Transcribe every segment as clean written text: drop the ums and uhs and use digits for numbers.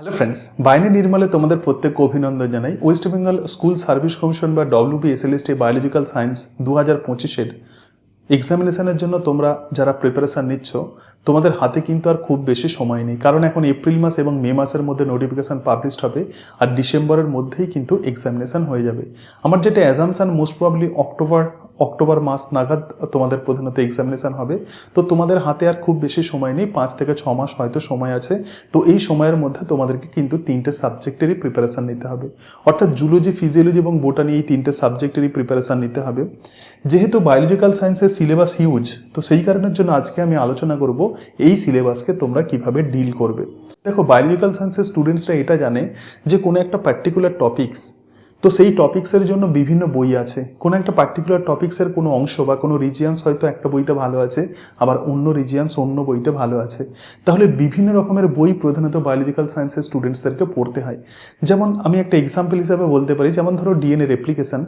Hello friends, বাইরে নির্মলে তোমাদের প্রত্যেককে অভিনন্দন জানাই। West Bengal school service commission বা WBSLST বায়োলজিক্যাল সায়েন্স 2025-এর এক্সামিনেশনের জন্য তোমরা যারা প্রিপারেশান নিচ্ছ, তোমাদের হাতে কিন্তু আর খুব বেশি সময় নেই, কারণ এখন এপ্রিল মাস এবং মে মাসের মধ্যে নোটিফিকেশান পাবলিশড হবে আর ডিসেম্বরের মধ্যেই কিন্তু এক্সামিনেশান হয়ে যাবে। আমার যেটা অ্যাজামশান মোস্ট প্রবাবলি অক্টোবর মাস নাগাদ তোমাদের প্রধানত এক্সামিনেশান হবে। তো তোমাদের হাতে আর খুব বেশি সময় নেই, 5 থেকে 6 মাস হয়তো সময় আছে। তো এই সময়ের মধ্যে তোমাদেরকে কিন্তু 3টে সাবজেক্টেরই প্রিপারেশান নিতে হবে, অর্থাৎ জুলজি, ফিজিওলজি এবং বোটানি, এই 3টে সাবজেক্টেরই প্রিপারেশান নিতে হবে। যেহেতু বায়োলজিক্যাল সায়েন্সের সিলেবাস হিউজ, তো সেই কারণের জন্য আজকে আমি আলোচনা করব এই সিলেবাসকে তোমরা কিভাবে ডিল করবে। দেখো, বায়োলজিক্যাল সায়েন্সের স্টুডেন্টসরা এটা জানে যে কোনো একটা পার্টিকুলার টপিকস, তো সেই টপিক্সের জন্য বিভিন্ন বই আছে। কোনো একটা পার্টিকুলার টপিক্সের কোনো অংশ বা কোনো রিজিয়ান্স হয়তো একটা বইতে ভালো আছে, আবার অন্য রিজিয়ান্স অন্য বইতে ভালো আছে। তাহলে বিভিন্ন রকমের বই প্রধানত বায়োলজিক্যাল সায়েন্সের স্টুডেন্টসদেরকে পড়তে হয়। যেমন আমি একটা এক্সাম্পল হিসাবে বলতে পারি, যেমন ধরো ডিএনএ রেপ্লিকেশন,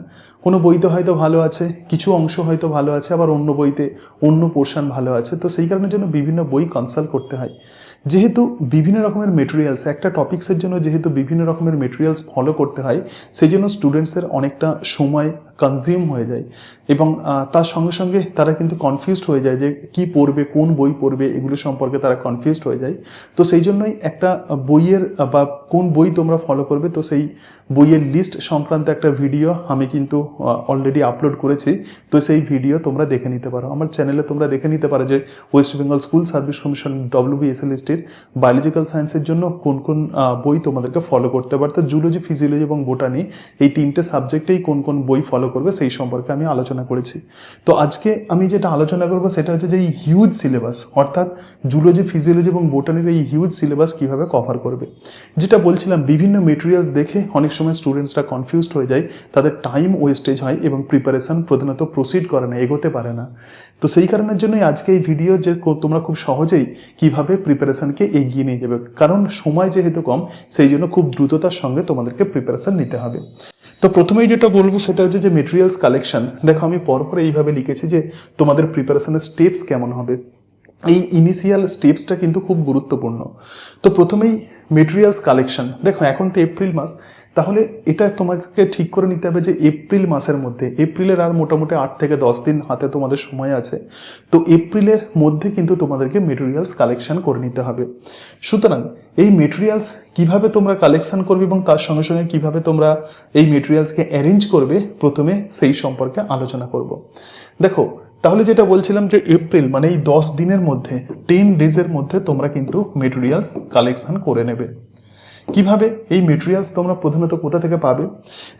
কোনো বইতে হয়তো ভালো আছে, কিছু অংশ হয়তো ভালো আছে, আবার অন্য বইতে অন্য পোর্শন ভালো আছে। তো সেই কারণের জন্য বিভিন্ন বই কনসাল্ট করতে হয়। যেহেতু বিভিন্ন রকমের মেটেরিয়ালস, একটা টপিক্সের জন্য যেহেতু বিভিন্ন রকমের মেটেরিয়ালস ফলো করতে হয়, সেই জন্য স্টুডেন্টসের অনেকটা সময় কনজিউম হয়ে যায় এবং তার সঙ্গে সঙ্গে তারা কিন্তু কনফিউজড হয়ে যায় যে কি পড়বে, কোন বই পড়বে, এগুলো সম্পর্কে তারা কনফিউজড হয়ে যায়। তো সেই জন্যই একটা বইয়ের বা কোন বই তোমরা ফলো করবে, তো সেই বইয়ের লিস্ট সংক্রান্ত একটা ভিডিও আমি কিন্তু অলরেডি আপলোড করেছি। তো সেই ভিডিও তোমরা দেখে নিতে পারো, আমার চ্যানেলে তোমরা দেখে নিতে পারো যে West Bengal school service commission WBSLSTর বায়োলজিক্যাল সায়েন্সের জন্য কোন কোন বই তোমাদেরকে ফলো করতে পারো। তো জুলজি, ফিজিওলজি এবং বোটানি, এই 3টে সাবজেক্টেই কোন কোন বই ফলো করবে সেই সম্পর্কে আমি আলোচনা করেছি। তো আজকে আমি যেটা আলোচনা করবো সেটা হচ্ছে যে এই হিউজ সিলেবাস, অর্থাৎ জুলজি, ফিজিওলজি এবং বোটানির এই হিউজ সিলেবাস কিভাবে কভার করবে। যেটা বলছিলাম, বিভিন্ন মেটেরিয়ালস দেখে অনেক সময় স্টুডেন্টসরা কনফিউজড হয়ে যায়, তাদের টাইম ওয়েস্টেজ হয় এবং প্রিপারেশন প্রধানত প্রসিড করে না, এগোতে পারে না। তো সেই কারণের জন্যই আজকে এই ভিডিও, যে তোমরা খুব সহজেই কিভাবে প্রিপারেশনকে এগিয়ে নিয়ে যাবে, কারণ সময় যেহেতু কম, সেই জন্য খুব দ্রুততার সঙ্গে তোমাদেরকে প্রিপারেশন নিতে হবে। তো প্রথমেই যেটা বলবো সেটা হচ্ছে যে মেটেরিয়ালস কালেকশন। দেখো, আমি পরপর এইভাবে লিখেছি যে তোমাদের প্রিপারেশনের স্টেপস কেমন হবে। এই ইনিশিয়াল স্টেপসটা কিন্তু খুব গুরুত্বপূর্ণ। তো প্রথমেই মেটেরিয়ালস কালেকশন। দেখো, এখন তো এপ্রিল মাস, তাহলে এটা তোমাকে ঠিক করে নিতে হবে যে এপ্রিল মাসের মধ্যে, এপ্রিলের আর মোটামুটি 8 থেকে 10 দিন হাতে তোমাদের সময় আছে। তো এপ্রিলের মধ্যে কিন্তু তোমাদেরকে মেটেরিয়ালস কালেকশন করে নিতে হবে। সুতরাং এই মেটেরিয়ালস কিভাবে তোমরা কালেকশন করবে এবং তার সঙ্গে সঙ্গে কিভাবে তোমরা এই মেটেরিয়ালসকে অ্যারেঞ্জ করবে, প্রথমে সেই সম্পর্কে আলোচনা করব। দেখো, তাহলে যেটা বলছিলাম যে এপ্রিল মানে এই 10 দিনের মধ্যে, 10 ডেজের মধ্যে তোমরা কিন্তু মেটেরিয়ালস কালেকশন করে নেবে। কিভাবে এই মেটেরিয়ালস তোমরা প্রধানত কোথা থেকে পাবে?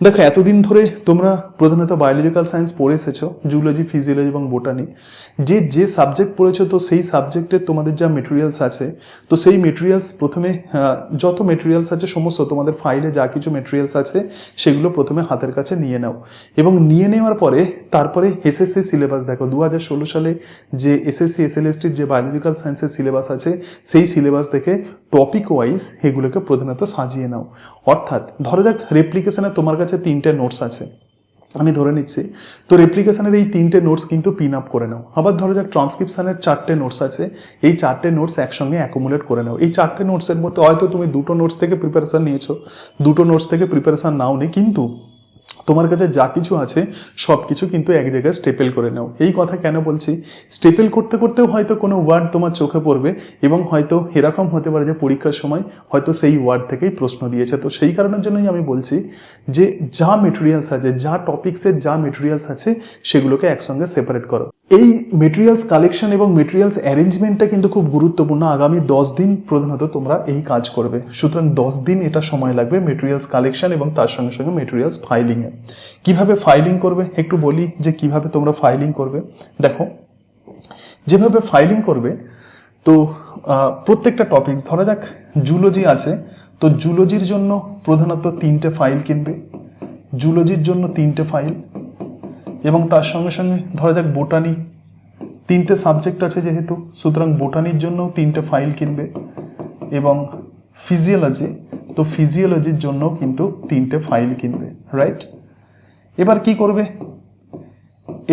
দেখো, এতদিন ধরে তোমরা প্রধানত বায়োলজিক্যাল সায়েন্স পড়ে এসেছো, জুলজি, ফিজিওলজি এবং বোটানি, যে সাবজেক্ট পড়েছো, তো সেই সাবজেক্টের তোমাদের যা মেটেরিয়ালস আছে, তো সেই মেটেরিয়ালস প্রথমে যত মেটেরিয়ালস আছে সমস্ত তোমাদের ফাইলে যা কিছু মেটেরিয়ালস আছে সেগুলো প্রথমে হাতের কাছে নিয়ে নাও এবং নিয়ে নেওয়ার পরে তারপরে এসএসসি সিলেবাস দেখো, 2016 সালে যে এসএসসি SLSTর যে বায়োলজিক্যাল সায়েন্সের সিলেবাস আছে, সেই সিলেবাস দেখে টপিক ওয়াইজ এগুলোকে প্রধানত সাজিয়ে নাও। অর্থাৎ ধরো যাক রেপ্লিকেশনে তোমার কাছে 3টে নোটস আছে, আমি ধরে নিচ্ছি। তো রেপ্লিকেশনের এই 3টে নোটস কিন্তু পিন আপ করে নাও। আবার ধরো যাক ট্রান্সক্রিপশনের 4টে নোটস আছে, এই 4টে নোটস একসঙ্গে অ্যাকুমুলেট করে নাও। এই 4টে নোটসের মধ্যে হয়তো তুমি 2টো নোটস থেকে প্রিপারেশন নিয়েছো, 2টো নোটস থেকে প্রিপারেশন নাও নি, কিন্তু তোমার কাছে যা কিছু আছে সব কিছু কিন্তু এক জায়গায় স্টেপেল করে নাও। এই কথা কেন বলছি? স্টেপেল করতে করতেও হয়তো কোনো ওয়ার্ড তোমার চোখে পড়বে এবং হয়তো এরকম হতে পারে যে পরীক্ষার সময় হয়তো সেই ওয়ার্ড থেকেই প্রশ্ন দিয়েছে। তো সেই কারণের জন্যই আমি বলছি যে যা মেটেরিয়ালস আছে, যা টপিক্সের যা মেটেরিয়ালস আছে, সেগুলোকে একসঙ্গে সেপারেট করো। এই মেটেরিয়ালস কালেকশন এবং মেটেরিয়ালস অ্যারেঞ্জমেন্টটা কিন্তু খুব গুরুত্বপূর্ণ। আগামী 10 দিন প্রধানত তোমরা এই কাজ করবে, সুতরাং 10 দিন এটা সময় লাগবে মেটেরিয়ালস কালেকশন এবং তার সঙ্গে সঙ্গে মেটেরিয়ালস ফাইলিংয়ে। কিভাবে ফাইলিং করবে একটু বলি, যে কিভাবে তোমরা ফাইলিং করবে। দেখো, যেভাবে ফাইলিং করবে, তো প্রত্যেকটা টপিকস, ধরা যাক জুলজি আছে, তো জুলজির জন্য প্রধানত 3টে ফাইল কিনবে, জুলজির জন্য 3টে ফাইল, এবং তার সঙ্গে সঙ্গে ধরা যাক বোটানি, 3টে সাবজেক্ট আছে যেহেতু, সুতরাং বোটানির জন্য 3টে ফাইল কিনবে, এবং ফিজিওলজি, তো ফিজিওলজির জন্য কিন্তু 3টে ফাইল কিনবে, রাইট? এবার কি করবে?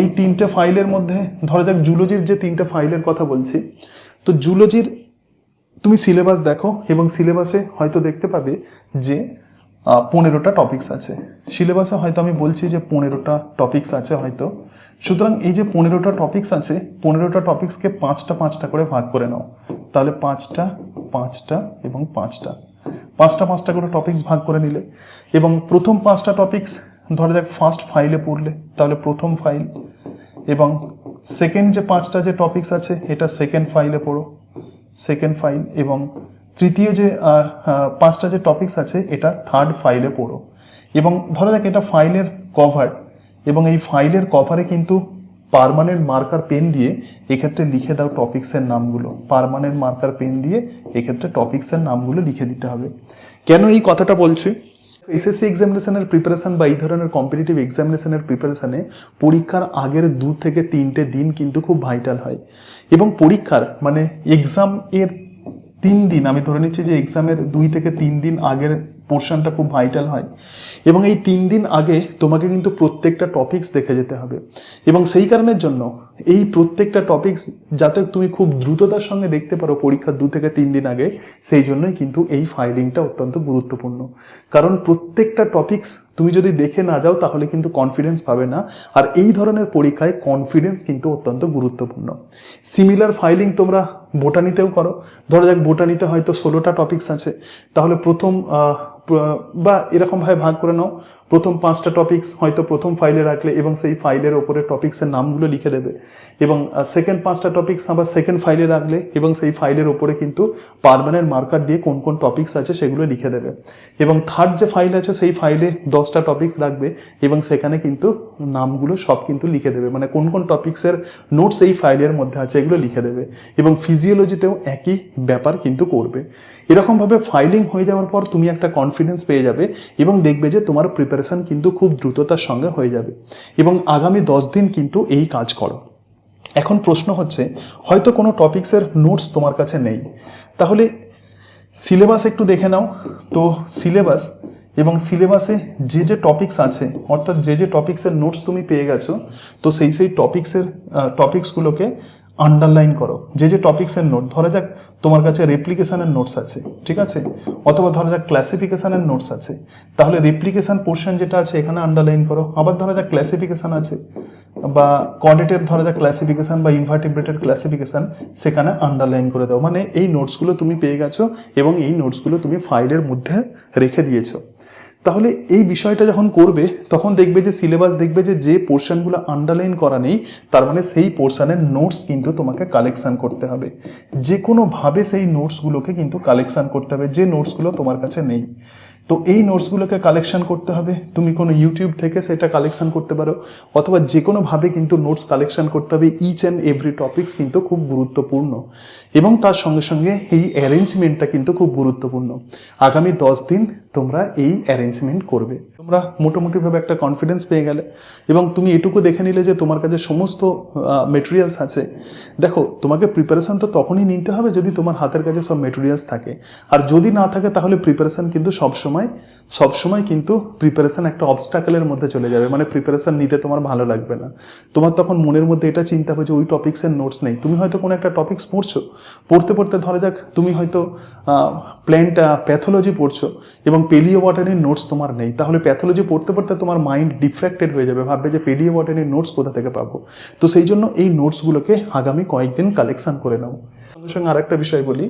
এই 3টে ফাইলের মধ্যে ধরা যাক জুলজির যে 3টে ফাইলের কথা বলছি, তো জুলজির তুমি সিলেবাস দেখো এবং সিলেবাসে হয়তো দেখতে পাবে যে 15টা টপিকস আছে। সিলেবাসে হয়তো আমি বলছি যে 15টা টপিকস আছে হয়তো। সুতরাং এই যে 15টা টপিকস আছে, 15টা টপিক্সকে 5টা করে ভাগ করে নাও। তাহলে 5টা এবং 5টা করে টপিক্স ভাগ করে নিলে এবং প্রথম 5টা টপিক্স ধরে যাক ফার্স্ট ফাইলে পড়লে, তাহলে প্রথম ফাইল, এবং সেকেন্ড যে 5টা যে টপিক্স আছে এটা সেকেন্ড ফাইলে পড়ো, সেকেন্ড ফাইল, এবং তৃতীয় যে 5টা যে টপিক্স আছে এটা থার্ড ফাইলে পড়ো। এবং ধরা যাক এটা ফাইলের কভার, এবং এই ফাইলের কভারে কিন্তু পার্মানেন্ট মার্কার পেন দিয়ে এক্ষেত্রে লিখে দাও টপিক্সের নামগুলো। পার্মানেন্ট মার্কার পেন দিয়ে এক্ষেত্রে টপিক্সের নামগুলো লিখে দিতে হবে। কেন এই কথাটা বলছি? এসএসসি এক্সামিনেশনের প্রিপারেশন বা এই ধরনের কম্পিটিটিভ এক্সামিনেশনের প্রিপারেশনে পরীক্ষার আগের 2 থেকে 3টে দিন কিন্তু খুব ভাইটাল হয়। এবং পরীক্ষার মানে এক্সাম এর 3 দিন, আমি ধরে নিচ্ছি যে এক্সামের 2 থেকে 3 দিন আগের পোর্শনটা খুব ভাইটাল হয়। এবং এই 3 দিন আগে তোমাকে কিন্তু প্রত্যেকটা টপিক্স দেখে যেতে হবে। এবং সেই কারণের জন্য এই প্রত্যেকটা টপিক্স যাতে তুমি খুব দ্রুততার সঙ্গে দেখতে পারো পরীক্ষার 2 থেকে 3 দিন আগে, সেই জন্যই কিন্তু এই ফাইলিংটা অত্যন্ত গুরুত্বপূর্ণ। কারণ প্রত্যেকটা টপিক্স তুমি যদি দেখে না যাও তাহলে কিন্তু কনফিডেন্স পাবে না। আর এই ধরনের পরীক্ষায় কনফিডেন্স কিন্তু অত্যন্ত গুরুত্বপূর্ণ। সিমিলার ফাইলিং তোমরা বোটানিতেও করো। ধরা যাক বোটানিতে হয়তো 16টা টপিক্স আছে, তাহলে প্রথম বা এরকমভাবে ভাগ করে নাও। প্রথম 5টা টপিক্স হয়তো প্রথম ফাইলে রাখলে এবং সেই ফাইলের ওপরে টপিক্সের নামগুলো লিখে দেবে, এবং সেকেন্ড 5টা টপিক্স আবার সেকেন্ড ফাইলে রাখলে এবং সেই ফাইলের ওপরে কিন্তু পার্মানেন্ট মার্কার দিয়ে কোন কোন টপিক্স আছে সেগুলো লিখে দেবে। এবং থার্ড যে ফাইল আছে সেই ফাইলে 10টা টপিক্স রাখবে এবং সেখানে কিন্তু নামগুলো সব কিন্তু লিখে দেবে, মানে কোন কোন টপিক্সের নোটস এই ফাইলের মধ্যে আছে এগুলো লিখে দেবে। এবং ফিজিওলজিতেও একই ব্যাপার কিন্তু করবে। এরকমভাবে ফাইলিং হয়ে যাওয়ার পর তুমি একটা কনফিডেন্স পেয়ে যাবে এবং দেখবে যে তোমার প্রিপারেশন কিন্তু খুব দ্রুততার সঙ্গে হয়ে যাবে। এবং আগামী 10 দিন কিন্তু এই কাজ করো। এখন প্রশ্ন হচ্ছে, হয়তো কোনো টপিক্সের নোটস তোমার কাছে নেই, তাহলে সিলেবাস একটু দেখে নাও। তো সিলেবাস এবং সিলেবাসে যে যে টপিক্স আছে, অর্থাৎ যে যে টপিক্সের নোটস তুমি পেয়ে গেছো, তো সেই টপিক্সগুলোকে আন্ডারলাইন করো। যে যে টপিক্সের নোট, ধরা যাক তোমার কাছে রেপ্লিকেশনের নোটস আছে, ঠিক আছে, অথবা ধরা যাক ক্লাসিফিকেশনের নোটস আছে, তাহলে রেপ্লিকেশন পোর্শন যেটা আছে এখানে আন্ডারলাইন করো। আবার ধরা যাক ক্লাসিফিকেশন আছে বা কোয়াড্রেটের ধরা যাক ক্লাসিফিকেশন বা ইনভার্টিব্রেটের ক্লাসিফিকেশন, সেখানে আন্ডারলাইন করে দাও। মানে এই নোটসগুলো তুমি পেয়ে গেছো এবং এই নোটসগুলো তুমি ফাইলের মধ্যে রেখে দিয়েছো। তাহলে এই বিষয়টা যখন করবে তখন দেখবে যে সিলেবাস দেখবে যে পোর্শনগুলো আন্ডারলাইন করা নেই, তার মানে সেই পোর্শনের নোটস কিন্তু তোমাকে কালেকশন করতে হবে। যে কোনোভাবে সেই নোটসগুলোকে কিন্তু কালেকশন করতে হবে, যে নোটসগুলো তোমার কাছে নেই। তো এই নোটসগুলোকে কালেকশন করতে হবে। তুমি কোনো ইউটিউব থেকে সেটা কালেকশন করতে পারো, অথবা যে কোনোভাবে কিন্তু নোটস কালেকশন করতে হবে। ইচ অ্যান্ড এভরি টপিক্স কিন্তু খুব গুরুত্বপূর্ণ এবং তার সঙ্গে সঙ্গে এই অ্যারেঞ্জমেন্টটা কিন্তু খুব গুরুত্বপূর্ণ। আগামী 10 দিন তোমরা এই অ্যারেঞ্জমেন্ট করবে। তোমরা মোটামুটিভাবে একটা কনফিডেন্স পেয়ে গেলে এবং তুমি এটুকু দেখে নিলে যে তোমার কাছে সমস্ত মেটেরিয়ালস আছে। দেখো, তোমাকে প্রিপারেশন তো তখনই নিতে হবে যদি তোমার হাতের কাছে সব মেটেরিয়ালস থাকে, আর যদি না থাকে তাহলে প্রিপারেশন কিন্তু সবসময় কিন্তু প্রিপারেশন একটা অবস্টাকেলের মধ্যে চলে যাবে, মানে প্রিপারেশন নিতে তোমার ভালো লাগবে না। তোমার তখন মনের মধ্যে এটা চিন্তা হবে যে ওই টপিক্সের নোটস নেই। তুমি হয়তো কোনো একটা টপিক্স পড়তে ধরা যাক তুমি হয়তো প্ল্যান্ট প্যাথোলজি পড়ছো এবং পেলিও বটানির নোটস তোমার নেই, তাহলে প্যাথোলজি পড়তে তোমার মাইন্ড ডিফ্র্যাক্টেড হয়ে যাবে, ভাববে যে পেলিও বটানির নোটস কোথা থেকে পাবো। তো সেই জন্য এই নোটসগুলোকে আগামী কয়েকদিন কালেকশন করে নাও। সঙ্গে সঙ্গে আরেকটা বিষয় বলি,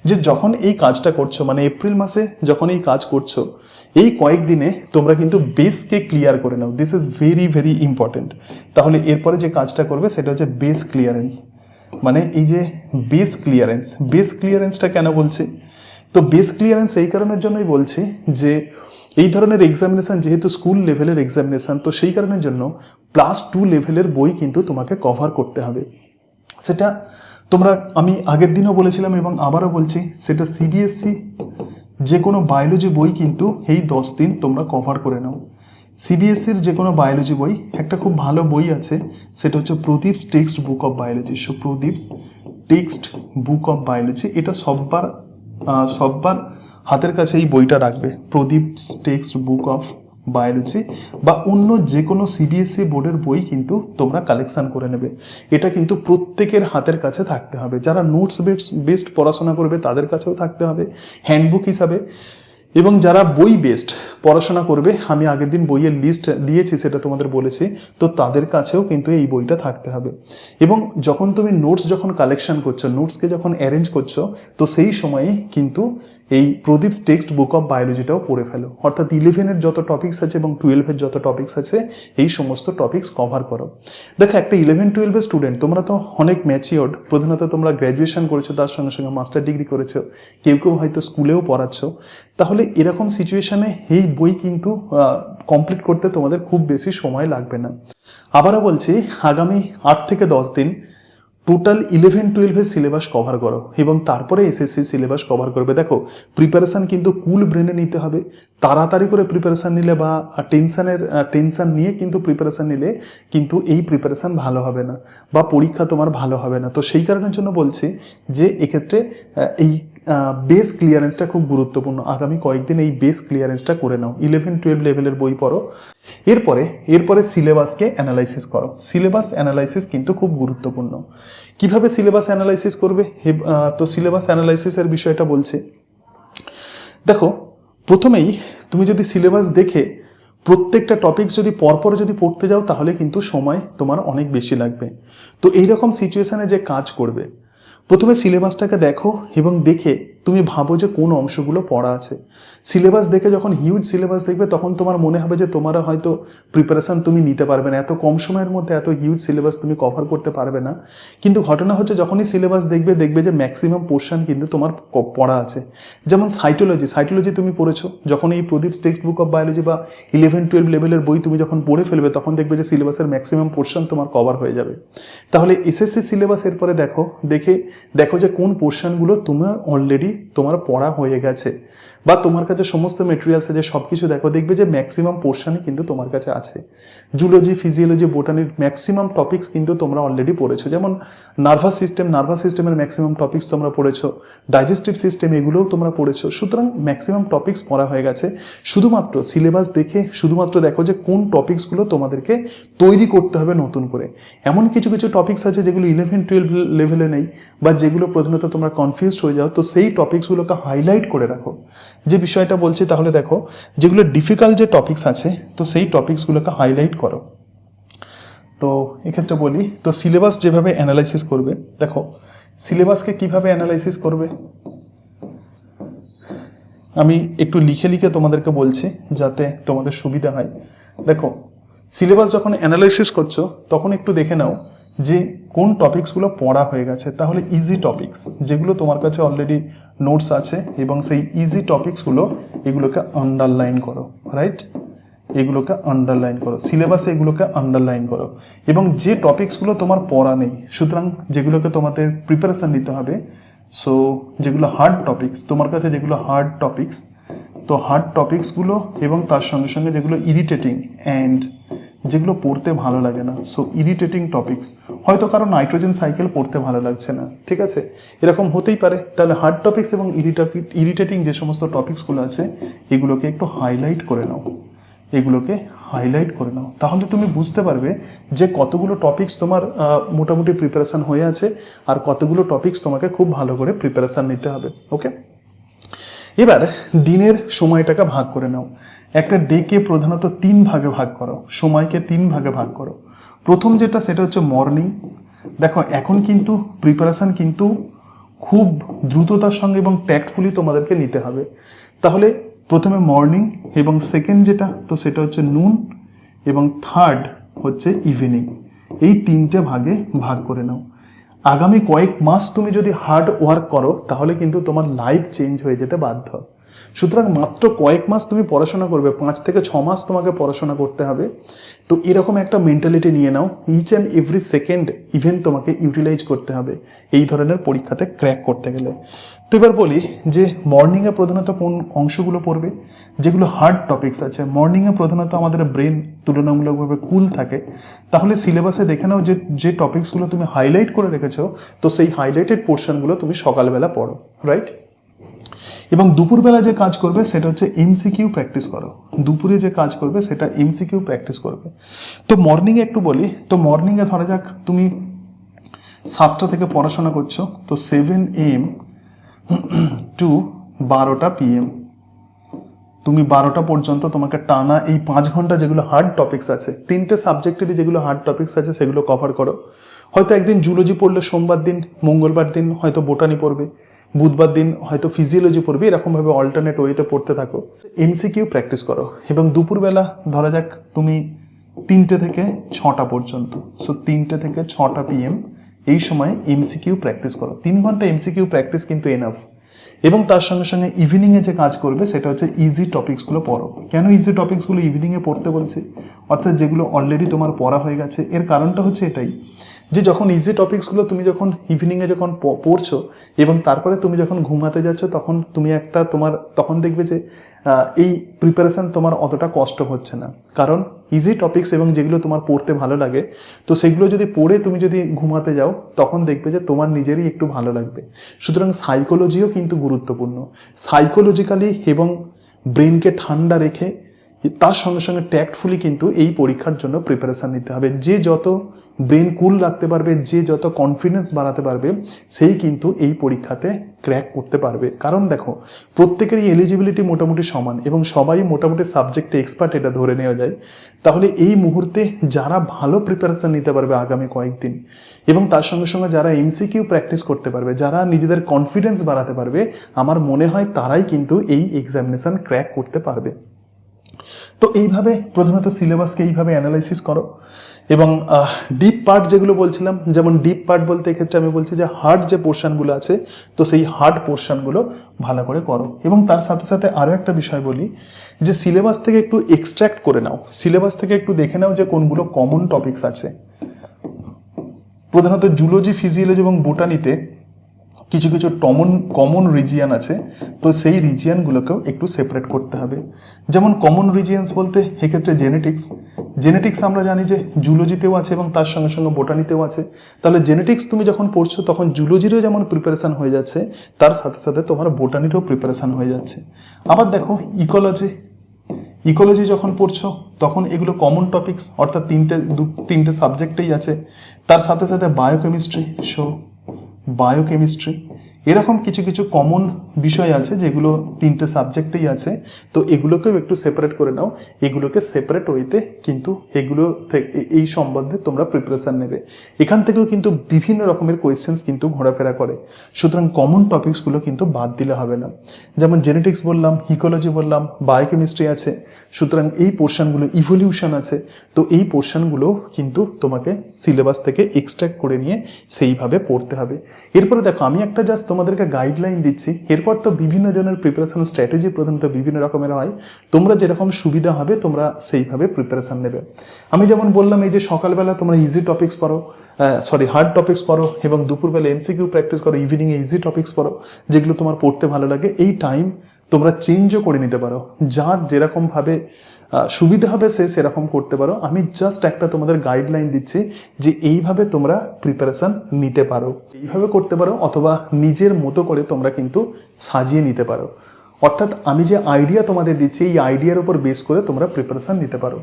যে যখন এই কাজটা করছো, মানে এপ্রিল মাসে যখন এই কাজ করছো, এই কয়েকদিনে তোমরা কিন্তু বেসকে ক্লিয়ার করে নাও। This is very very important. তাহলে এরপরে যে কাজটা করবে সেটা হচ্ছে বেস ক্লিয়ারেন্স। মানে এই যে বেস ক্লিয়ারেন্সটা কেন বলছি? তো বেস ক্লিয়ারেন্স এই কারণের জন্যই বলছি যে এই ধরনের এক্সামিনেশন যেহেতু স্কুল লেভেলের এক্সামিনেশন, তো সেই কারণের জন্য +2 লেভেলের বই কিন্তু তোমাকে কভার করতে হবে। সেটা আমি আগের দিনও বলেছিলাম এবং আবারও বলছি, সেটা সিবিএসসি যে কোনো বায়োলজি বই কিন্তু এই 10 দিন তোমরা কভার করে নাও। সিবিএসসির যে কোনো বায়োলজি বই, একটা খুব ভালো বই আছে, সেটা হচ্ছে Pradeep's textbook of biology. So Pradeep's textbook of biology, এটা সববার হাতের কাছে এই বইটা রাখবে, Pradeep's textbook of biology বা অন্য যে কোনো সিবিএসসি বোর্ডের বই কিন্তু তোমরা কালেকশন করে নেবে। এটা কিন্তু প্রত্যেকের হাতের কাছে থাকতে হবে। যারা নোটস বেসড পড়াশোনা করবে তাদের কাছেও থাকতে হবে হ্যান্ডবুক হিসাবে, এবং যারা বই বেসড পড়াশোনা করবে, আমি আগের দিন বইয়ের লিস্ট দিয়েছি সেটা তোমাদের বলেছি, তো তাদের কাছেও কিন্তু এই বইটা থাকতে হবে। এবং যখন তুমি নোটস যখন কালেকশন করছো, নোটসকে যখন অ্যারেঞ্জ করছো, তো সেই সময়ে কিন্তু এই প্রদীপস টেক্সট বুক অফ বায়োলজিটাও পড়ে ফেলো। অর্থাৎ 11-এর যত টপিক্স আছে এবং 12-এর যত টপিক্স আছে এই সমস্ত টপিক্স কভার করো। দেখো, একটা 11-12-এর স্টুডেন্ট, তোমরা তো অনেক ম্যাচিওর্ড, প্রধানত তোমরা গ্র্যাজুয়েশন করেছো, তার সঙ্গে সঙ্গে মাস্টার ডিগ্রি করেছো, কেউ কেউ হয়তো স্কুলেও পড়াচ্ছ। তাহলে এরকম সিচুয়েশনে এই বই কিন্তু কমপ্লিট করতে তোমাদের খুব বেশি সময় লাগবে না। আবারও বলছি, আগামী 8 থেকে 10 দিন টোটাল 11-12-এর সিলেবাস কভার করো এবং তারপরে এসএসসি সিলেবাস কভার করবে। দেখো, প্রিপারেশান কিন্তু কুল ব্রেনে নিতে হবে। তাড়াতাড়ি করে প্রিপারেশান নিলে বা টেনশন নিয়ে কিন্তু প্রিপারেশান নিলে কিন্তু এই প্রিপারেশান ভালো হবে না বা পরীক্ষা তোমার ভালো হবে না। তো সেই কারণের জন্য বলছি যে এক্ষেত্রে এই বেস ক্লিয়ারেন্সটা খুব গুরুত্বপূর্ণ। আগামী কয়েকদিন এই বেস ক্লিয়ারেন্সটা করে নাও, 11-12 লেভেলের বই পড়ো। এরপরে সিলেবাসকে অ্যানালাইসিস করো। সিলেবাস অ্যানালাইসিস কিন্তু খুব গুরুত্বপূর্ণ। কিভাবে সিলেবাস অ্যানালাইসিস করবে? তো সিলেবাস অ্যানালাইসিসের বিষয়টা বলছি। দেখো, প্রথমেই তুমি যদি সিলেবাস দেখে প্রত্যেকটা টপিকস যদি পরপর যদি পড়তে যাও, তাহলে কিন্তু সময় তোমার অনেক বেশি লাগবে। তো এইরকম সিচুয়েশনে যে কাজ করবে, প্রথমে সিলেবাসটাকে দেখো এবং দেখে তুমি ভাবো যে কোন অংশগুলো পড়া আছে। সিলেবাস দেখে যখন হিউজ সিলেবাস দেখবে, তখন তোমার মনে হবে যে তোমার হয়তো প্রিপারেশান তুমি নিতে পারবে না, এত কম সময়ের মধ্যে এত হিউজ সিলেবাস তুমি কভার করতে পারবে না। কিন্তু ঘটনা হচ্ছে, যখনই সিলেবাস দেখবে যে ম্যাক্সিমাম পোর্শন কিন্তু তোমার পড়া আছে। যেমন সাইটোলজি তুমি পড়েছো, যখন এই প্রদীপস টেক্সট বুক অফ বায়োলজি বা 11-12 লেভেলের বই তুমি যখন পড়ে ফেলবে, তখন দেখবে যে সিলেবাসের ম্যাক্সিমাম পোর্শন তোমার কভার হয়ে যাবে। তাহলে এসএসসি সিলেবাস এরপরে দেখো যে কোন পোর্শনগুলো তোমার পড়া হয়ে গেছে বা তোমার কাছে সমস্ত মেটেরিয়ালস আছে, সব কিছু দেখবে যে ম্যাক্সিমাম পোর্শনই কিন্তু তোমার কাছে আছে। জুলজি, ফিজিওলজি, বোটানির ম্যাক্সিমাম টপিক্স কিন্তু তোমরা অলরেডি পড়েছো। যেমন নার্ভাস সিস্টেমের ম্যাক্সিমাম টপিক্স তোমরা পড়েছো, ডাইজেস্টিভ সিস্টেম, এগুলোও তোমরা পড়েছো। সুতরাং ম্যাক্সিমাম টপিক্স পড়া হয়ে গেছে। শুধুমাত্র সিলেবাস দেখে দেখো যে কোন টপিক্সগুলো তোমাদেরকে তৈরি করতে হবে নতুন করে। এমন কিছু টপিক্স আছে যেগুলো 11-12 লেভেলে নেই বা যেগুলো প্রধানত তোমরা কনফিউজড হয়ে যাও, তো সেই টপিক্সগুলোকে হাইলাইট করে রাখো। যে বিষয়টা বলছি, তাহলে দেখো, যেগুলো ডিফিকাল্ট যে টপিক্স আছে, তো সেই টপিক্সগুলোকে হাইলাইট করো। তো এক্ষেত্রে বলি, তো সিলেবাস যেভাবে অ্যানালাইসিস করবে, দেখো সিলেবাসকে কিভাবে অ্যানালাইসিস করবে আমি একটু লিখে তোমাদেরকে বলছি যাতে তোমাদের সুবিধা হয়। দেখো, সিলেবাস যখন অ্যানালাইসিস করছো, তখন একটু দেখে নাও যে কোন টপিক্সগুলো পড়া হয়ে গেছে। তাহলে ইজি টপিক্স যেগুলো তোমার কাছে অলরেডি নোটস আছে, এবং সেই ইজি টপিক্সগুলো এগুলোকে আন্ডারলাইন করো, রাইট? এগুলোকে আন্ডারলাইন করো, সিলেবাসে এগুলোকে আন্ডারলাইন করো। এবং যে টপিক্সগুলো তোমার পড়া নেই, সুতরাং যেগুলোকে তোমাদের প্রিপারেশান নিতে হবে, সো যেগুলো হার্ড টপিক্স তোমার কাছে, যেগুলো হার্ড টপিক্স, তো হার্ড টপিক্সগুলো এবং তার সঙ্গে সঙ্গে যেগুলো ইরিটেটিং অ্যান্ড যেগুলো পড়তে ভালো লাগে না, সো ইরিটেটিং টপিক্স, হয়তো কারো নাইট্রোজেন সাইকেল পড়তে ভালো লাগছে না, ঠিক আছে, এরকম হতেই পারে। তাহলে হার্ড টপিক্স এবং ইরিটেটিং যে সমস্ত টপিক্সগুলো আছে, এগুলোকে একটু হাইলাইট করে নাও, তাহলে তুমি বুঝতে পারবে যে কতগুলো টপিক্স তোমার মোটামুটি প্রিপারেশান হয়ে আছে আর কতগুলো টপিক্স তোমাকে খুব ভালো করে প্রিপারেশান নিতে হবে। ওকে, এবার দিনের সময়টাকে ভাগ করে নাও। একটা ডেকে প্রধানত 3 ভাগে ভাগ করো, সময়কে 3 ভাগে ভাগ করো। প্রথম যেটা, সেটা হচ্ছে মর্নিং। দেখো, এখন কিন্তু প্রিপারেশান কিন্তু খুব দ্রুততার সঙ্গে এবং ট্যাক্টফুলি তোমাদেরকে নিতে হবে। তাহলে প্রথমে মর্নিং, এবং সেকেন্ড যেটা, তো সেটা হচ্ছে নুন, এবং থার্ড হচ্ছে ইভিনিং। এই 3টে ভাগে ভাগ করে নাও। আগামী কয়েক মাস তুমি যদি হার্ড ওয়ার্ক করো, তাহলে কিন্তু তোমার লাইফ চেঞ্জ হয়ে যেতে বাধ্য। সুতরাং মাত্র কয়েক মাস তুমি পড়াশোনা করবে, 5 থেকে 6 মাস তোমাকে পড়াশোনা করতে হবে। তো এরকম একটা মেন্টালিটি নিয়ে নাও, each and every second even তোমাকে ইউটিলাইজ করতে হবে এই ধরনের পরীক্ষাতে ক্র্যাক করতে গেলে। তো এবার বলি যে মর্নিংয়ে প্রধানত কোন অংশগুলো পড়বে, যেগুলো হার্ড টপিক্স আছে। মর্নিংয়ে প্রধানত আমাদের ব্রেন তুলনামূলকভাবে কুল থাকে। তাহলে সিলেবাসে দেখে নাও যে টপিক্সগুলো তুমি হাইলাইট করে রেখেছো, তো সেই হাইলাইটেড পোর্শনগুলো তুমি সকালবেলা পড়ো, রাইট? এবং দুপুরবেলা যে কাজ করবে সেটা হচ্ছে এমসিকিউ প্র্যাকটিস করো। দুপুরে যে কাজ করবে সেটা এমসিকিউ প্র্যাকটিস করবে। তো মর্নিংয়ে একটু বলি, তো মর্নিংয়ে ধরা যাক তুমি 7টা থেকে পড়াশোনা করছো, তো 7 AM টু 12টা PM, তুমি 12টা পর্যন্ত তোমাকে টানা এই 5 ঘন্টা যেগুলো হার্ড টপিকস আছে, 3টে সাবজেক্টেরই যেগুলো হার্ড টপিকস আছে সেগুলো কভার করো। হয়তো একদিন জুলজি পড়লে, সোমবার দিন, মঙ্গলবার দিন হয়তো বোটানি পড়বে, বুধবার দিন হয়তো ফিজিওলজি পড়বে, এরকমভাবে অল্টারনেট ওয়েতে পড়তে থাকো। এমসিকিউ প্র্যাকটিস করো। এবং দুপুরবেলা ধরা যাক তুমি 3টে থেকে 6টা পর্যন্ত, সো 3টে থেকে 6টা PM এই সময় এমসিকিউ প্র্যাকটিস করো। 3 ঘন্টা এমসিকিউ প্র্যাকটিস কিন্তু এনাফ। এবং তার সঙ্গে সঙ্গে ইভিনিংয়ে যে কাজ করবে সেটা হচ্ছে ইজি টপিকসগুলো পড়ো। কেন ইজি টপিকসগুলো ইভিনিংয়ে পড়তে বলছি, অর্থাৎ যেগুলো অলরেডি তোমার পড়া হয়ে গেছে, এর কারণটা হচ্ছে এটাই যে যখন ইজি টপিকসগুলো তুমি যখন ইভিনিংয়ে যখন পড়ছো এবং তারপরে তুমি যখন ঘুমাতে যাচ্ছ, তখন তুমি তখন দেখবে যে এই প্রিপারেশন তোমার অতটা কষ্ট হচ্ছে না। কারণ ইজি টপিকস এবং যেগুলো তোমার পড়তে ভালো লাগে, তো সেগুলো যদি পড়ে তুমি যদি ঘুমাতে যাও, তখন দেখবে যে তোমার নিজেরই একটু ভালো লাগবে। সুতরাং সাইকোলজিও কিন্তু গুরুত্বপূর্ণ। সাইকোলজিক্যালি এবং ব্রেনকে ঠান্ডা রেখে তার সঙ্গে সঙ্গে ট্যাক্টফুলি কিন্তু এই পরীক্ষার জন্য প্রিপারেশান নিতে হবে। যে যত ব্রেন কুল রাখতে পারবে, যে যত কনফিডেন্স বাড়াতে পারবে, সেই কিন্তু এই পরীক্ষাতে ক্র্যাক করতে পারবে। কারণ দেখো, প্রত্যেকেরই এলিজিবিলিটি মোটামুটি সমান এবং সবাই মোটামুটি সাবজেক্টে এক্সপার্ট, এটা ধরে নেওয়া যায়। তাহলে এই মুহূর্তে যারা ভালো প্রিপারেশান নিতে পারবে আগামী কয়েকদিন, এবং তার সঙ্গে সঙ্গে যারা এমসিকিউ প্র্যাকটিস করতে পারবে, যারা নিজেদের কনফিডেন্স বাড়াতে পারবে, আমার মনে হয় তারাই কিন্তু এই এক্সামিনেশন ক্র্যাক করতে পারবে। তো এইভাবে প্রধানত সিলেবাসকে এইভাবে অ্যানালাইসিস করো। এবং ডিপ পার্ট যেগুলো বলছিলাম, যেমন ডিপ পার্ট বলতে এক্ষেত্রে আমি বলছি যে হার্ড যে পোর্শনগুলো আছে, তো সেই হার্ড পোর্শনগুলো ভালো করে করো। এবং তার সাথে সাথে আরও একটা বিষয় বলি, যে সিলেবাস থেকে একটু এক্সট্র্যাক্ট করে নাও, সিলেবাস থেকে একটু দেখে নাও যে কোনগুলো কমন টপিকস আছে। প্রধানত জুলজি, ফিজিওলজি এবং বোটানিতে কিছু কিছু কমন রিজিয়ান আছে, তো সেই রিজিয়ানগুলোকেও একটু সেপারেট করতে হবে। যেমন কমন রিজিয়ানস বলতে এক্ষেত্রে জেনেটিক্স আমরা জানি যে জুলজিতেও আছে এবং তার সঙ্গে সঙ্গে বোটানিতেও আছে। তাহলে জেনেটিক্স তুমি যখন পড়ছো, তখন জুলজিরও যেমন প্রিপারেশান হয়ে যাচ্ছে, তার সাথে সাথে তোমার বোটানিরও প্রিপারেশান হয়ে যাচ্ছে। আবার দেখো ইকোলজি যখন পড়ছো, তখন এগুলো কমন টপিকস, অর্থাৎ তিনটে সাবজেক্টেই আছে। তার সাথে সাথে বায়োকেমিস্ট্রি এরকম কিছু কিছু কমন বিষয় আছে যেগুলো 3টে সাবজেক্টেই আছে। তো এগুলোকেও একটু সেপারেট করে নাও, এগুলোকে সেপারেট ওয়েতে কিন্তু এগুলো এই সম্বন্ধে তোমরা প্রিপারেশান নেবে। এখান থেকেও কিন্তু বিভিন্ন রকমের কোয়েশ্চেন্স কিন্তু ঘোরাফেরা করে। সুতরাং কমন টপিকসগুলো কিন্তু বাদ দিলে হবে না। যেমন জেনেটিক্স বললাম, ইকোলজি বললাম, বায়োকেমিস্ট্রি আছে, সুতরাং এই পোর্শনগুলো, ইভলিউশন আছে, তো এই পোর্শনগুলো কিন্তু তোমাকে সিলেবাস থেকে এক্সট্রাক্ট করে নিয়ে সেইভাবে পড়তে হবে। এরপরে দেখো, আমি একটা জাস্ট তোমাদেরকে গাইডলাইন দিচ্ছি। এরপর তো বিভিন্ন জনের প্রিপারেশন স্ট্র্যাটেজি প্রধানত বিভিন্ন রকমের হয়, তোমরা যেরকম সুবিধা হবে তোমরা সেইভাবে প্রিপারেশন নেবে। আমি যেমন বললাম, এই যে সকালবেলা তোমরা ইজি টপিক্স পড়ো, হার্ড টপিক্স পড়ো, এবং দুপুরবেলা এমসিকিউ প্র্যাকটিস করো, ইভিনিংয়ে ইজি টপিক্স পড়ো, যেগুলো তোমার পড়তে ভালো লাগে। এই টাইম তোমরা চেঞ্জও করে নিতে পারো, যার যেরকমভাবে সুবিধা হবে সে সেরকম করতে পারো। আমি জাস্ট একটা তোমাদের গাইডলাইন দিচ্ছি যে এইভাবে তোমরা প্রিপারেশান নিতে পারো, এইভাবে করতে পারো, অথবা নিজের মতো করে তোমরা কিন্তু সাজিয়ে নিতে পারো। অর্থাৎ আমি যে আইডিয়া তোমাদের দিচ্ছি, এই আইডিয়ার উপর বেস করে তোমরা প্রিপারেশান নিতে পারো।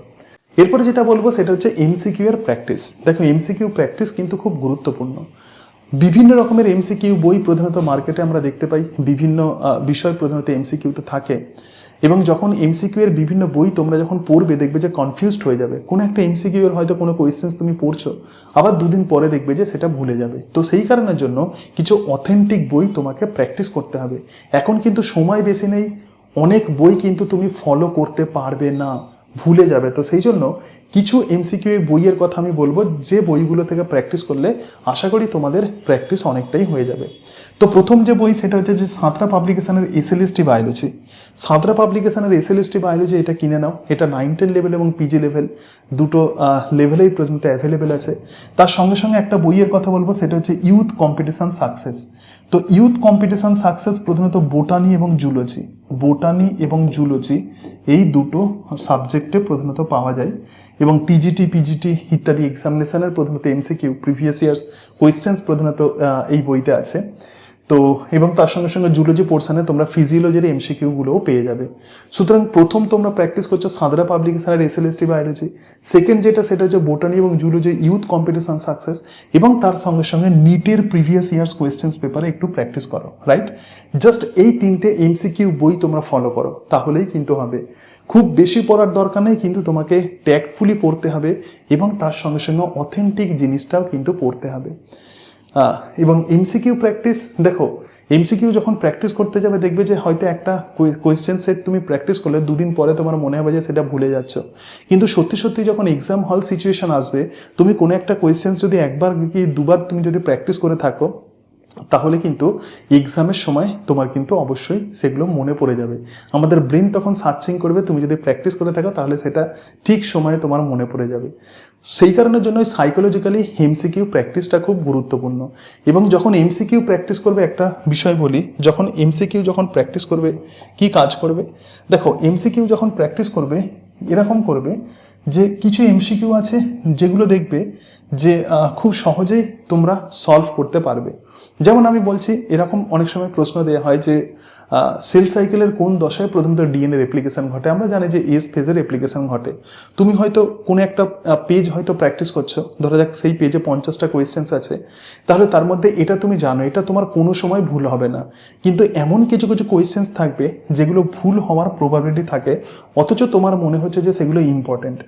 এরপরে যেটা বলবো সেটা হচ্ছে এমসিকিউ এর প্র্যাকটিস। দেখো, এমসিকিউ প্র্যাকটিস কিন্তু খুব গুরুত্বপূর্ণ। বিভিন্ন রকমের এমসিকিউ বই প্রধানত মার্কেটে আমরা দেখতে পাই, বিভিন্ন বিষয় প্রধানত এমসিকিউতে থাকে। এবং যখন এমসিকিউ এর বিভিন্ন বই তোমরা যখন পড়বে, দেখবে যে কনফিউজড হয়ে যাবে। কোনো একটা এমসিকিউ এর হয়তো কোনো কোয়েশ্চেন্স তুমি পড়ছো, আবার দুদিন পরে দেখবে যে সেটা ভুলে যাবে। তো সেই কারণের জন্য কিছু অথেন্টিক বই তোমাকে প্র্যাকটিস করতে হবে। এখন কিন্তু সময় বেশি নেই, অনেক বই কিন্তু তুমি ফলো করতে পারবে না, ভুলে যাবে। তো সেই জন্য কিছু এমসিকিউ এর বইয়ের কথা আমি বলবো, যে বইগুলো থেকে প্র্যাকটিস করলে আশা করি তোমাদের প্র্যাকটিস অনেকটাই হয়ে যাবে। তো প্রথম যে বই সেটা হচ্ছে যে সাঁতরা পাবলিকেশনের এসএলএসটি বায়োলজি। সাঁতরা পাবলিকেশনের এসএলএসটি বায়োলজি এটা কিনে নাও। এটা 9-10 লেভেল এবং পিজি লেভেল দুটো লেভেলেই পর্যন্ত অ্যাভেলেবেল আছে। তার সঙ্গে সঙ্গে একটা বইয়ের কথা বলবো, সেটা হচ্ছে ইউথ কম্পিটিশন সাকসেস। তো ইউথ কম্পিটিশন সাকসেস প্রধানত বোটানি এবং জুলজি এই দুটো সাবজেক্টে প্রধানত পাওয়া যায়। এবং টিজিটি, পিজিটি ইত্যাদি এক্সামিনেশনের প্রধানত এমসিকিউ, প্রিভিয়াস ইয়ার্স কোয়েশ্চেন্স প্রধানত এই বইতে আছে। তো এবং তার সঙ্গে সঙ্গে জুলজি পোর্শনে তোমরা ফিজিওলজির এমসিকিউগুলোও পেয়ে যাবে। সুতরাং প্রথম তোমরা প্র্যাকটিস করছো সাঁতরা পাবলিকেশনের এসএলএসটি বায়োলজি, সেকেন্ড যেটা সেটা হচ্ছে বোটানি এবং জুলজি ইউথ কম্পিটিশন সাকসেস, এবং তার সঙ্গে সঙ্গে নিটের প্রিভিয়াস ইয়ার্স কোয়েশ্চেন্স পেপারে একটু প্র্যাকটিস করো, রাইট? জাস্ট এই তিনটে এমসিকিউ বই তোমরা ফলো করো, তাহলেই কিন্তু হবে। খুব বেশি পড়ার দরকার নেই, কিন্তু তোমাকে ট্যাক্টফুলি পড়তে হবে এবং তার সঙ্গে সঙ্গে অথেন্টিক জিনিসটাও কিন্তু পড়তে হবে। এবং এমসিকিউ প্র্যাকটিস, দেখো এমসিকিউ যখন প্র্যাকটিস করতে যাবে দেখবে যে হয়তো একটা কোয়েশ্চেন সেট তুমি প্র্যাকটিস করলে দুদিন পরে তোমার মনে হবে যে সেটা ভুলে যাচ্ছ, কিন্তু সত্যি সত্যি যখন এক্সাম হল সিচুয়েশন আসবে, তুমি কোনো একটা কোয়েশ্চেন্স যদি একবার কি দুবার তুমি যদি প্র্যাকটিস করে থাকো, তাহলে কিন্তু এক্সামের সময় তোমার কিন্তু অবশ্যই সেগুলো মনে পড়ে যাবে। আমাদের ব্রেন তখন সার্চিং করবে, তুমি যদি প্র্যাকটিস করে থাকো তাহলে সেটা ঠিক সময়ে তোমার মনে পড়ে যাবে। সেই কারণের জন্য সাইকোলজিক্যালি এমসিকিউ প্র্যাকটিসটা খুব গুরুত্বপূর্ণ। এবং যখন এমসিকিউ প্র্যাকটিস করবে, একটা বিষয় বলি, যখন এমসিকিউ যখন প্র্যাকটিস করবে কি কাজ করবে, দেখো এমসিকিউ যখন প্র্যাকটিস করবে এরকম করবে যে কিছু এমসিকিউ আছে যেগুলো দেখবে যে খুব সহজেই তোমরা সলভ করতে পারবে। যেমন আমি বলছি, এরকম অনেক সময় প্রশ্ন দেওয়া হয় যে সেল সাইকেলের কোন দশায় প্রথমত ডিএনএ রেপ্লিকেশন ঘটে। আমরা জানি যে এস ফেজের রেপ্লিকেশন ঘটে। তুমি হয়তো কোনো একটা পেজ হয়তো প্র্যাকটিস করছো, ধরা যাক সেই পেজে 50টা কোয়েশ্চেন্স আছে, তাহলে তার মধ্যে এটা তুমি জানো এটা তোমার কোনো সময় ভুল হবে না, কিন্তু এমন কিছু কিছু কোয়েশ্চেন্স থাকবে যেগুলো ভুল হওয়ার প্রবাবিলিটি থাকে, অথচ তোমার মনে হচ্ছে যে সেগুলো ইম্পর্টেন্ট।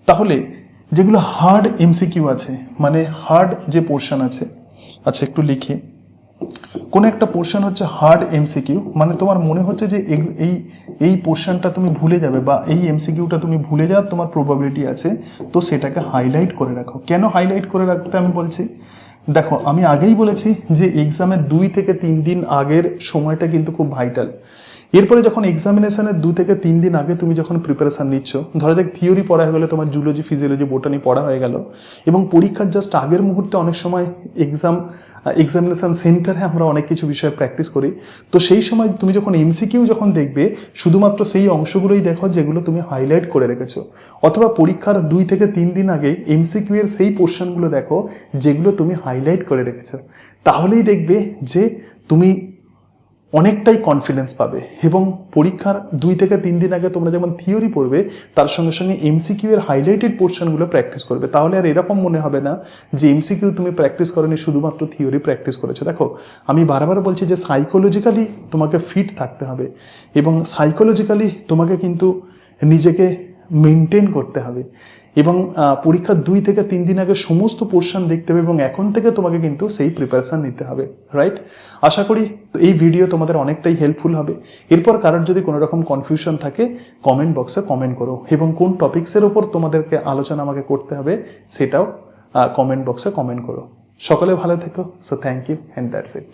তাহলে যেগুলো হার্ড এমসিকিউ আছে, মানে হার্ড যে পোর্শন আছে, আচ্ছা একটু লিখি, কোনো একটা পোর্শন হচ্ছে হার্ড এমসিকিউ, মানে তোমার মনে হচ্ছে যে এই পোর্শনটা তুমি ভুলে যাবে বা এই এমসিকিউটা তুমি ভুলে যাওয়ার তোমার প্রবাবিলিটি আছে, তো সেটাকে হাইলাইট করে রাখো। কেন হাইলাইট করে রাখতে আমি বলছি, দেখো আমি আগেই বলেছি যে এক্সামের 2 থেকে 3 দিন আগের সময়টা কিন্তু খুব ভাইটাল। এরপরে যখন এক্সামিনেশনের 2 থেকে 3 দিন আগে তুমি যখন প্রিপারেশন নিচ্ছ, ধরা যাক থিওরি পড়া হয়ে গেলো, তোমার জুলজি ফিজিওলজি বোটানি পড়া হয়ে গেল, এবং পরীক্ষার জাস্ট আগের মুহূর্তে অনেক সময় এক্সামিনেশন সেন্টারে আমরা অনেক কিছু বিষয়ে প্র্যাকটিস করি, তো সেই সময় তুমি যখন এমসিকিউ যখন দেখবে, শুধুমাত্র সেই অংশগুলোই দেখো যেগুলো তুমি হাইলাইট করে রেখেছো, অথবা পরীক্ষার 2 থেকে 3 দিন আগে এমসিকিউ এর সেই পোর্শনগুলো দেখো যেগুলো তুমি হাইলাইট করে রেখেছো। তাহলেই দেখবে যে তুমি অনেকটাই কনফিডেন্স পাবে। এবং পরীক্ষার 2 থেকে 3 দিন আগে তোমরা যেমন থিওরি পড়বে, তার সঙ্গে সঙ্গে এমসিকিউ এর হাইলাইটেড পোর্শনগুলো প্র্যাকটিস করবে, তাহলে আর এরকম মনে হবে না যে এমসিকিউ তুমি প্র্যাকটিস করোনি, শুধুমাত্র থিওরি প্র্যাকটিস করেছো। দেখো আমি বারবার বলছি যে সাইকোলজিক্যালি তোমাকে ফিট থাকতে হবে, এবং সাইকোলজিক্যালি তোমাকে কিন্তু নিজেকে মেনটেন করতে হবে, এবং পরীক্ষার 2 থেকে 3 দিন আগে সমস্ত পোর্শন দেখতে হবে, এবং এখন থেকে তোমাকে কিন্তু সেই প্রিপারেশন নিতে হবে, রাইট? আশা করি এই ভিডিও তোমাদের অনেকটাই হেল্পফুল হবে। এরপর কারোর যদি কোনো রকম কনফিউশন থাকে কমেন্ট বক্সে কমেন্ট করো, এবং কোন টপিক্সের ওপর তোমাদেরকে আলোচনা আমাকে করতে হবে সেটাও কমেন্ট বক্সে কমেন্ট করো। সকলে ভালো থেকো। So thank you and that's it.